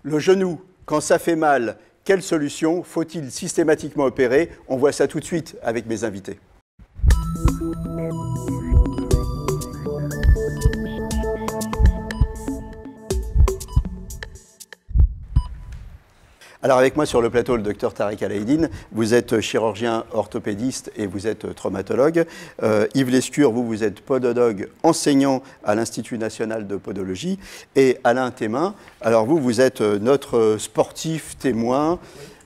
Le genou, quand ça fait mal, quelle solution faut-il systématiquement opérer? On voit ça tout de suite avec mes invités. Alors avec moi sur le plateau, le docteur Tarek Alaïdine, vous êtes chirurgien orthopédiste et vous êtes traumatologue. Yves Lescure, vous êtes podologue enseignant à l'Institut national de podologie. Et Alain Thémin, alors vous êtes notre sportif témoin.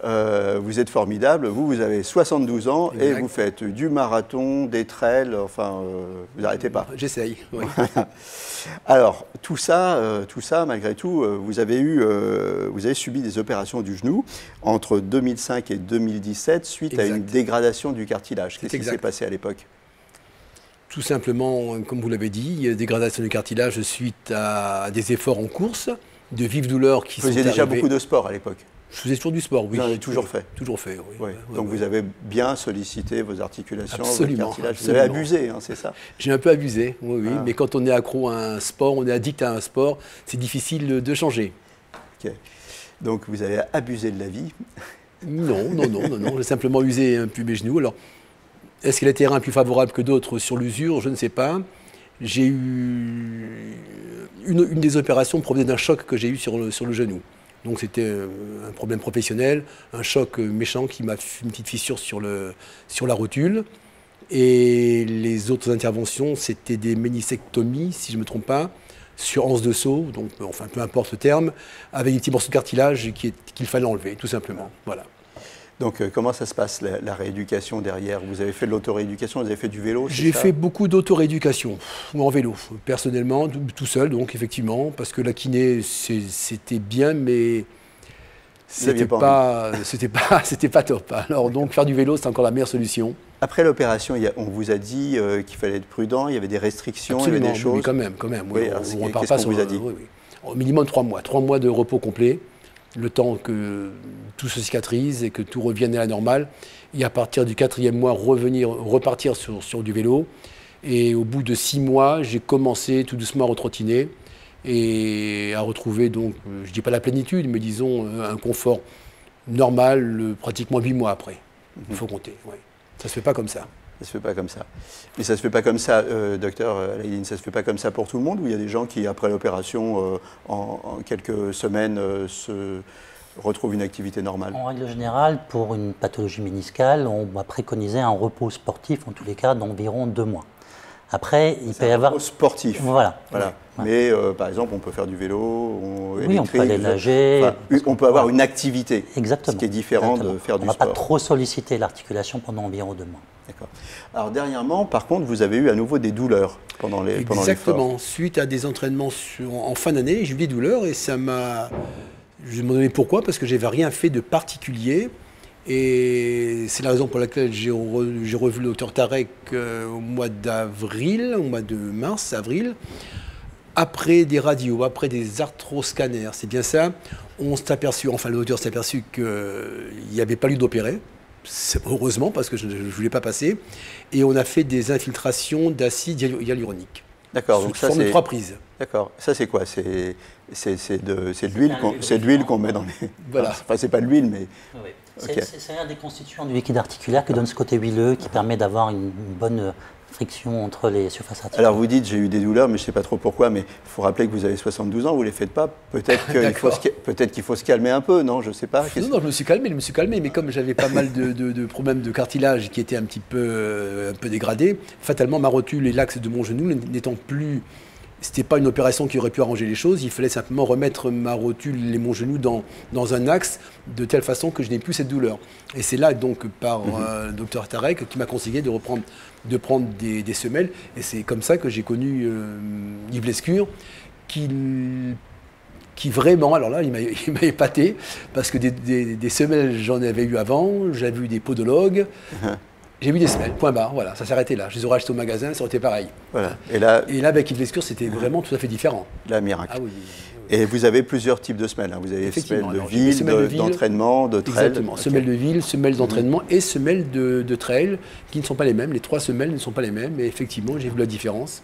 Vous êtes formidable, vous avez 72 ans exact. Et vous faites du marathon, des trails, enfin, vous n'arrêtez pas. J'essaye, oui. Alors, tout ça, malgré tout, vous avez subi des opérations du genou entre 2005 et 2017 suite exact. À une dégradation du cartilage. Qu'est-ce qui s'est passé à l'époque? Tout simplement, comme vous l'avez dit, dégradation du cartilage suite à des efforts en course, de vives douleurs qui sont arrivées. Vous faisiez déjà beaucoup de sport à l'époque? Je faisais toujours du sport, oui. Vous en avez toujours fait? Toujours fait, oui. Oui. Donc vous avez bien sollicité vos articulations, absolument, votre cartilage. Absolument. Vous avez abusé, hein, c'est ça? J'ai un peu abusé, oui. Ah. Mais quand on est accro à un sport, on est addict à un sport, c'est difficile de changer. Ok. Donc vous avez abusé de la vie? Non. J'ai simplement usé un peu mes genoux. Alors, est-ce qu'il y a des terrains plus favorables que d'autres sur l'usure? Je ne sais pas. J'ai eu une des opérations provenait d'un choc que j'ai eu sur le genou. Donc c'était un problème professionnel, un choc méchant qui m'a fait une petite fissure sur la rotule. Et les autres interventions, c'était des ménisectomies, si je ne me trompe pas, sur anse de saut, donc enfin peu importe le terme, avec des petits morceaux de cartilage qu'il fallait enlever, tout simplement. Voilà. Donc comment ça se passe, la rééducation derrière? Vous avez fait de l'autorééducation, vous avez fait du vélo? J'ai fait beaucoup d'autorééducation, en vélo, personnellement, tout seul, donc effectivement, parce que la kiné, c'était bien, mais c'était pas top. Alors donc faire du vélo, c'est encore la meilleure solution. Après l'opération, on vous a dit qu'il fallait être prudent, il y avait des restrictions, absolument, il y avait des choses? Oui, quand même. Oui, qu'est-ce qu'on vous a dit? Oui. Au minimum 3 mois. 3 mois de repos complet. Le temps que tout se cicatrise et que tout revienne à la normale. Et à partir du 4e mois, repartir sur du vélo. Et au bout de 6 mois, j'ai commencé tout doucement à retrottiner et à retrouver, donc, je ne dis pas la plénitude, mais disons un confort normal pratiquement 8 mois après. Il faut compter. Ouais. Ça ne se fait pas comme ça. Ça se fait pas comme ça. Mais ça se fait pas comme ça, docteur Alaïdine, ça se fait pas comme ça pour tout le monde, ou il y a des gens qui, après l'opération, en quelques semaines, se retrouvent une activité normale? En règle générale, pour une pathologie méniscale, on va préconiser un repos sportif, en tous les cas, d'environ 2 mois. Après, il peut y avoir... Un repos sportif. Voilà. Mais par exemple, on peut faire du vélo, oui, on peut aller nager. On peut avoir une activité. Exactement. Ce qui est différent de faire du sport. On ne va pas trop solliciter l'articulation pendant environ 2 mois. D'accord. Alors dernièrement, par contre, vous avez eu à nouveau des douleurs pendant l'effort. Exactement. Suite à des entraînements en fin d'année, j'ai eu des douleurs et ça m'a... Je me demandais pourquoi, parce que je n'avais rien fait de particulier. Et c'est la raison pour laquelle j'ai revu le docteur Tarek au mois de mars, avril. Après des radios, après des arthroscanners, c'est bien ça, on s'est aperçu, enfin le docteur s'est aperçu qu'il n'y avait pas lieu d'opérer. Heureusement, parce que je ne voulais pas passer. Et on a fait des infiltrations d'acide hyaluronique. D'accord, donc ça c'est 3 prises. D'accord. Ça c'est quoi? C'est de l'huile qu'on met dans les... Voilà. Enfin, c'est pas de l'huile, mais... Oui. Okay. C'est un des constituants du liquide articulaire qui donne ce côté huileux, qui permet d'avoir une bonne friction entre les surfaces articulaires. Alors vous dites j'ai eu des douleurs, mais je ne sais pas trop pourquoi, mais il faut rappeler que vous avez 72 ans, vous ne les faites pas. Peut-être qu'il faut se calmer un peu, non? Je ne sais pas. Non, je me suis calmé, mais comme j'avais pas mal de problèmes de cartilage qui étaient un peu dégradés, fatalement ma rotule et l'axe de mon genou n'étant plus... C'était pas une opération qui aurait pu arranger les choses, il fallait simplement remettre ma rotule et mon genou dans un axe de telle façon que je n'ai plus cette douleur. Et c'est là donc par le docteur Tarek qui m'a conseillé de prendre des semelles. Et c'est comme ça que j'ai connu Yves Lescure qui vraiment, alors là, il m'a épaté, parce que des semelles, j'en avais eu avant, j'avais eu des podologues. J'ai vu des semelles, point barre, voilà, ça s'est arrêté là. Je les aurais achetées au magasin, ça aurait été pareil. Voilà. Et là avec Yves Lescure, c'était vraiment tout à fait différent. La miracle. Ah oui. Et vous avez plusieurs types de semelles. Hein. Vous avez semelles de ville, d'entraînement, de trail. Exactement, semelles de ville, semelles d'entraînement et semelles de trail, qui ne sont pas les mêmes. Les 3 semelles ne sont pas les mêmes, et effectivement, j'ai vu la différence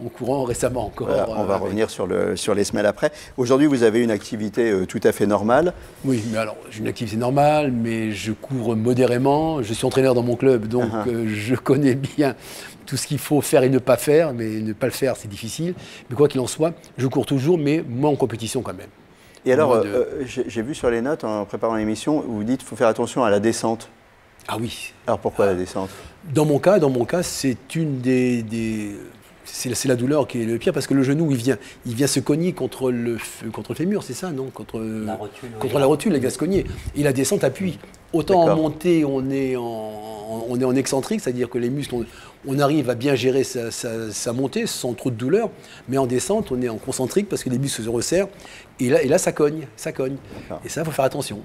en courant récemment encore. Voilà, on va revenir sur les semelles après. Aujourd'hui, vous avez une activité tout à fait normale. Oui, mais alors j'ai une activité normale, mais je cours modérément. Je suis entraîneur dans mon club, donc je connais bien tout ce qu'il faut faire et ne pas faire, mais ne pas le faire, c'est difficile. Mais quoi qu'il en soit, je cours toujours, mais moins en compétition quand même. Et alors, j'ai vu sur les notes, en préparant l'émission, vous dites qu'il faut faire attention à la descente. Ah oui. Alors pourquoi la descente? Dans mon cas, c'est une c'est la douleur qui est le pire, parce que le genou, il vient se cogner contre le fémur, c'est ça, non? Contre la rotule, il vient se cogner. Et la descente appuie. Autant en montée, on est en excentrique, c'est-à-dire que les muscles, on arrive à bien gérer sa montée sans trop de douleur, mais en descente, on est en concentrique parce que les muscles se resserrent, et là ça cogne. Et ça, il faut faire attention.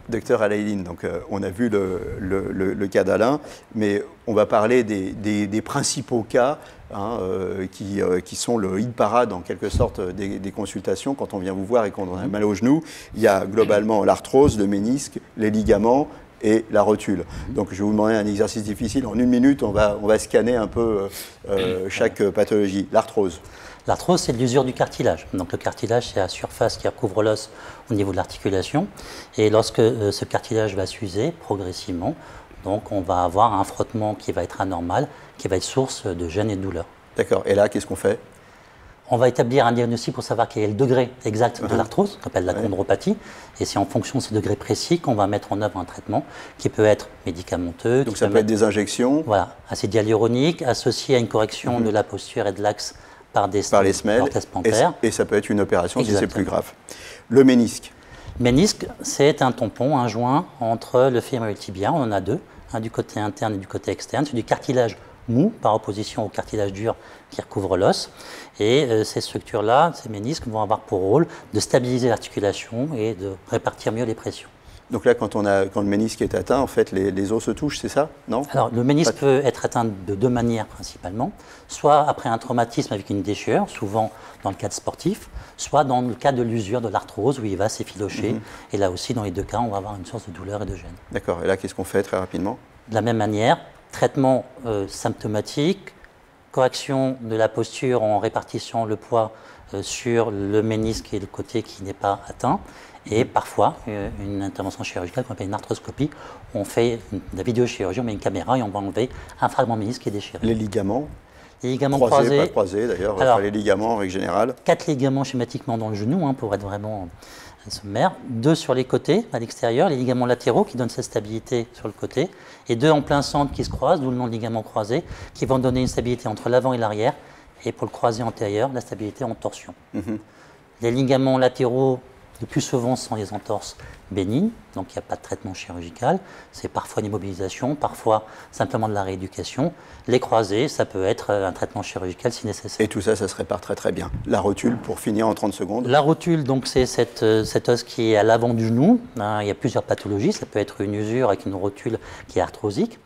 Docteur Alaïdine, donc on a vu le cas d'Alain, mais on va parler des principaux cas qui sont le hit parade en quelque sorte des consultations quand on vient vous voir et quand on a mal au genou. Il y a globalement l'arthrose, le ménisque, les ligaments et la rotule. Donc je vais vous demander un exercice difficile. En 1 minute, on va scanner un peu chaque pathologie. L'arthrose. L'arthrose, c'est l'usure du cartilage. Donc le cartilage, c'est la surface qui recouvre l'os au niveau de l'articulation. Et lorsque ce cartilage va s'user progressivement, donc on va avoir un frottement qui va être anormal, qui va être source de gêne et de douleur. D'accord. Et là, qu'est-ce qu'on fait? On va établir un diagnostic pour savoir quel est le degré exact de l'arthrose, qu'on appelle la chondropathie. Et c'est en fonction de ce degré précis qu'on va mettre en œuvre un traitement qui peut être médicamenteux. Donc ça peut être des injections. Voilà, acide hyaluronique, associé à une correction de la posture et de l'axe par les semelles. Et ça peut être une opération si c'est plus grave. Le ménisque. Ménisque, c'est un tampon, un joint entre le fémur et le tibia. On en a deux, un du côté interne et du côté externe. C'est du cartilage mou par opposition au cartilage dur qui recouvre l'os. Et ces structures-là, ces ménisques, vont avoir pour rôle de stabiliser l'articulation et de répartir mieux les pressions. Donc là, quand le ménisque est atteint, en fait, les os se touchent, c'est ça? Non? Alors, le ménisque peut être atteint de 2 manières principalement. Soit après un traumatisme avec une déchirure, souvent dans le cadre sportif, soit dans le cas de l'usure de l'arthrose où il va s'effilocher. Et là aussi, dans les 2 cas, on va avoir une source de douleur et de gêne. D'accord. Et là, qu'est-ce qu'on fait très rapidement? De la même manière, traitement symptomatique, correction de la posture en répartissant le poids sur le ménisque et le côté qui n'est pas atteint. Et parfois, une intervention chirurgicale qu'on appelle une arthroscopie, on fait de la vidéochirurgie, on met une caméra et on va enlever un fragment ménisque qui est déchiré. Les ligaments? Les ligaments croisés, pas croisés d'ailleurs, alors, les ligaments en règle générale. 4 ligaments schématiquement dans le genou, pour être vraiment sommaire. 2 sur les côtés, à l'extérieur, les ligaments latéraux qui donnent cette stabilité sur le côté, et 2 en plein centre qui se croisent, d'où le nom de ligaments croisés, qui vont donner une stabilité entre l'avant et l'arrière, et pour le croisé antérieur, la stabilité en torsion. Les ligaments latéraux, le plus souvent, ce sont des entorses bénignes, donc il n'y a pas de traitement chirurgical. C'est parfois une immobilisation, parfois simplement de la rééducation. Les croisés, ça peut être un traitement chirurgical si nécessaire. Et tout ça, ça se répare très très bien. La rotule, pour finir en 30 secondes. La rotule, donc c'est cet os qui est à l'avant du genou. Il y a plusieurs pathologies. Ça peut être une usure avec une rotule qui est arthrosique.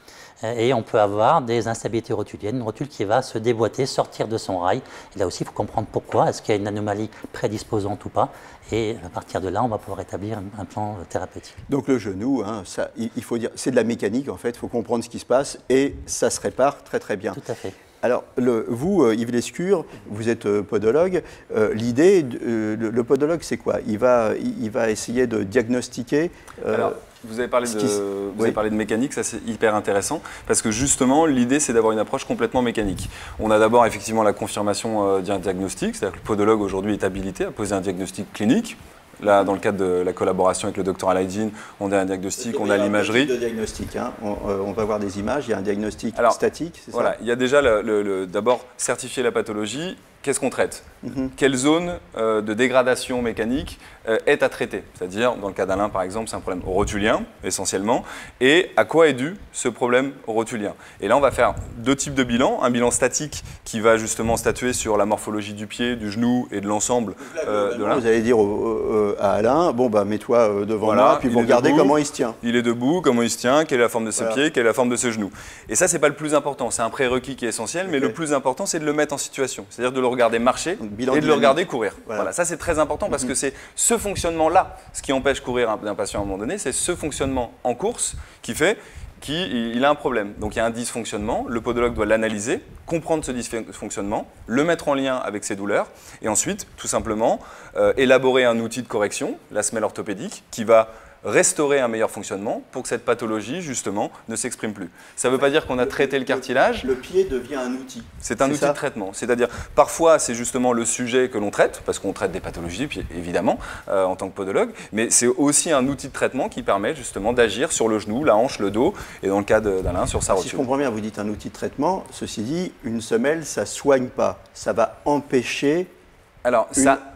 Et on peut avoir des instabilités rotuliennes, une rotule qui va se déboîter, sortir de son rail. Et là aussi, il faut comprendre pourquoi. Est-ce qu'il y a une anomalie prédisposante ou pas? Et à partir de là, on va pouvoir établir un plan thérapeutique. Donc le genou, ça, il faut dire, c'est de la mécanique en fait. Il faut comprendre ce qui se passe et ça se répare très très bien. Tout à fait. Alors, vous, Yves Lescure, vous êtes podologue. L'idée, le podologue, c'est quoi? Il va essayer de diagnostiquer. Alors, vous avez parlé de mécanique, ça c'est hyper intéressant, parce que justement, l'idée c'est d'avoir une approche complètement mécanique. On a d'abord effectivement la confirmation d'un diagnostic, c'est-à-dire que le podologue aujourd'hui est habilité à poser un diagnostic clinique. Là, dans le cadre de la collaboration avec le docteur Alaïdine, on a un diagnostic, on a l'imagerie. De diagnostic, on va voir des images, il y a un diagnostic statique, c'est ça? Voilà, il y a déjà d'abord certifier la pathologie. Qu'est-ce qu'on traite? Quelle zone de dégradation mécanique est à traiter? C'est-à-dire, dans le cas d'Alain, par exemple, c'est un problème rotulien, essentiellement. Et à quoi est dû ce problème rotulien? Et là, on va faire 2 types de bilans. Un bilan statique qui va justement statuer sur la morphologie du pied, du genou et de l'ensemble de l'un. Vous allez dire à Alain, bon, bah, mets-toi devant moi, puis vous regardez comment il se tient. Il est debout, comment il se tient, quelle est la forme de ses pieds, quelle est la forme de ses genoux. Et ça, c'est pas le plus important. C'est un prérequis qui est essentiel, mais le plus important, c'est de le mettre en situation. C'est-à-dire de le regarder marcher et de le regarder courir. Voilà, ça c'est très important parce que c'est ce fonctionnement-là, ce qui empêche courir d'un patient à un moment donné, c'est ce fonctionnement en course qui fait il a un problème. Donc il y a un dysfonctionnement, le podologue doit l'analyser, comprendre ce dysfonctionnement, le mettre en lien avec ses douleurs, et ensuite, tout simplement, élaborer un outil de correction, la semelle orthopédique, qui va restaurer un meilleur fonctionnement pour que cette pathologie, justement, ne s'exprime plus. Ça ne veut pas dire qu'on a traité le cartilage. Le pied devient un outil. C'est un outil de traitement. C'est-à-dire, parfois, c'est justement le sujet que l'on traite, parce qu'on traite des pathologies, puis, évidemment, en tant que podologue, mais c'est aussi un outil de traitement qui permet justement d'agir sur le genou, la hanche, le dos, et dans le cas d'Alain, sur sa rotule. Si je comprends bien, vous dites un outil de traitement. Ceci dit, une semelle, ça ne soigne pas. Ça va empêcher... Alors,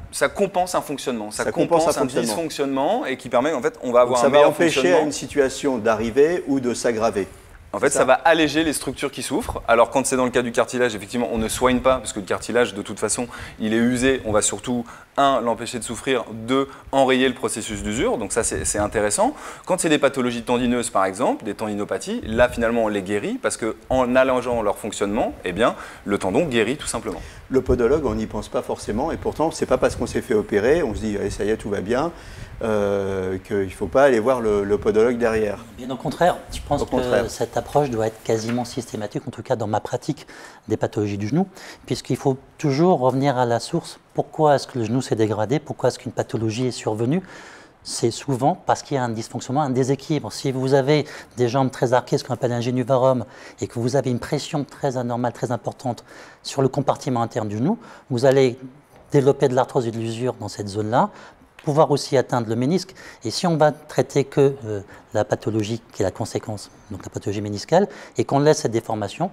ça compense un fonctionnement, ça compense un dysfonctionnement et qui permet, en fait, on va avoir un meilleur fonctionnement. Ça va empêcher à une situation d'arriver ou de s'aggraver. En fait, ça va alléger les structures qui souffrent. Alors, quand c'est dans le cas du cartilage, effectivement, on ne soigne pas, parce que le cartilage, de toute façon, il est usé. On va surtout, 1, l'empêcher de souffrir, 2, enrayer le processus d'usure. Donc ça, c'est intéressant. Quand c'est des pathologies tendineuses, par exemple, des tendinopathies, là, finalement, on les guérit, parce qu'en allongeant leur fonctionnement, eh bien, le tendon guérit tout simplement. Le podologue, on n'y pense pas forcément, et pourtant, c'est pas parce qu'on s'est fait opérer, on se dit, allez, ça y est, tout va bien, qu'il ne faut pas aller voir le podologue derrière. Bien au contraire, je pense que cette approche doit être quasiment systématique, en tout cas dans ma pratique des pathologies du genou, puisqu'il faut toujours revenir à la source. Pourquoi est-ce que le genou s'est dégradé? Pourquoi est-ce qu'une pathologie est survenue? C'est souvent parce qu'il y a un dysfonctionnement, un déséquilibre. Si vous avez des jambes très arquées, ce qu'on appelle un génuvarum, et que vous avez une pression très anormale, très importante sur le compartiment interne du genou, vous allez développer de l'arthrose et de l'usure dans cette zone-là, pouvoir aussi atteindre le ménisque. Et si on va traiter que la pathologie qui est la conséquence, donc la pathologie méniscale, et qu'on laisse cette déformation,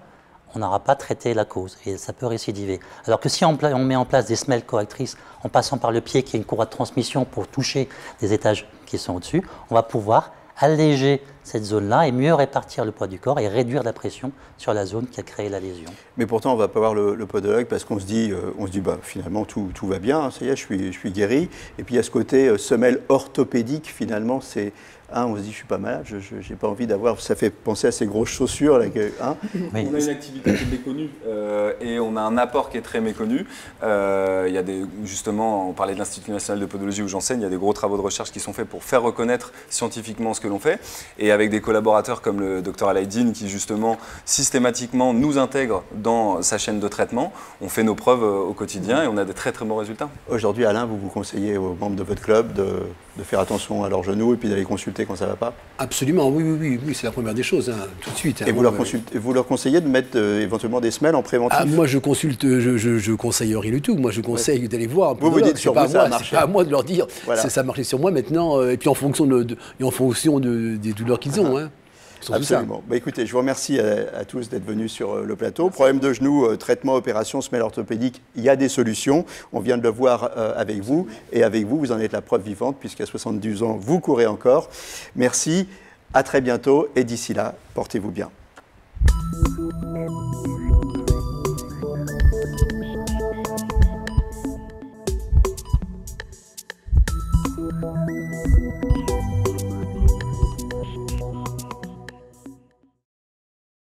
on n'aura pas traité la cause et ça peut récidiver. Alors que si on met en place des semelles correctrices en passant par le pied qui est une courroie de transmission pour toucher des étages qui sont au-dessus, on va pouvoir alléger cette zone-là et mieux répartir le poids du corps et réduire la pression sur la zone qui a créé la lésion. Mais pourtant, on ne va pas voir le podologue parce qu'on se dit, bah, finalement, tout va bien, ça y est, je suis guéri. Et puis, il y a ce côté semelle orthopédique, finalement, c'est... on se dit, je suis pas malade, je n'ai pas envie d'avoir... Ça fait penser à ces grosses chaussures. Là, oui. On a une activité qui est méconnue et on a un apport qui est très méconnu. Il y a justement, on parlait de l'Institut national de podologie où j'enseigne, il y a des gros travaux de recherche qui sont faits pour faire reconnaître scientifiquement ce que l'on fait. Et avec des collaborateurs comme le Dr Alaïdine qui justement systématiquement nous intègre dans sa chaîne de traitement, on fait nos preuves au quotidien et on a des très très bons résultats. Aujourd'hui, Alain, vous conseillez aux membres de votre club de faire attention à leurs genoux et puis d'aller consulter quand ça ne va pas? Absolument, oui, c'est la première des choses, tout de suite. Et vous leur conseillez de mettre éventuellement des semelles en préventif? Moi, je conseille rien du tout. Moi, je conseille d'aller voir. Vous dites sur vous, ça a marché. C'est pas à moi de leur dire, voilà. Ça a marché sur moi maintenant, et puis en fonction des douleurs qu'ils ont. Absolument. Bah, écoutez, je vous remercie à tous d'être venus sur le plateau. Problème de genou, traitement, opération, semelle orthopédique, il y a des solutions. On vient de le voir avec vous. Et avec vous, vous en êtes la preuve vivante, puisqu'à 72 ans, vous courez encore. Merci, à très bientôt. Et d'ici là, portez-vous bien.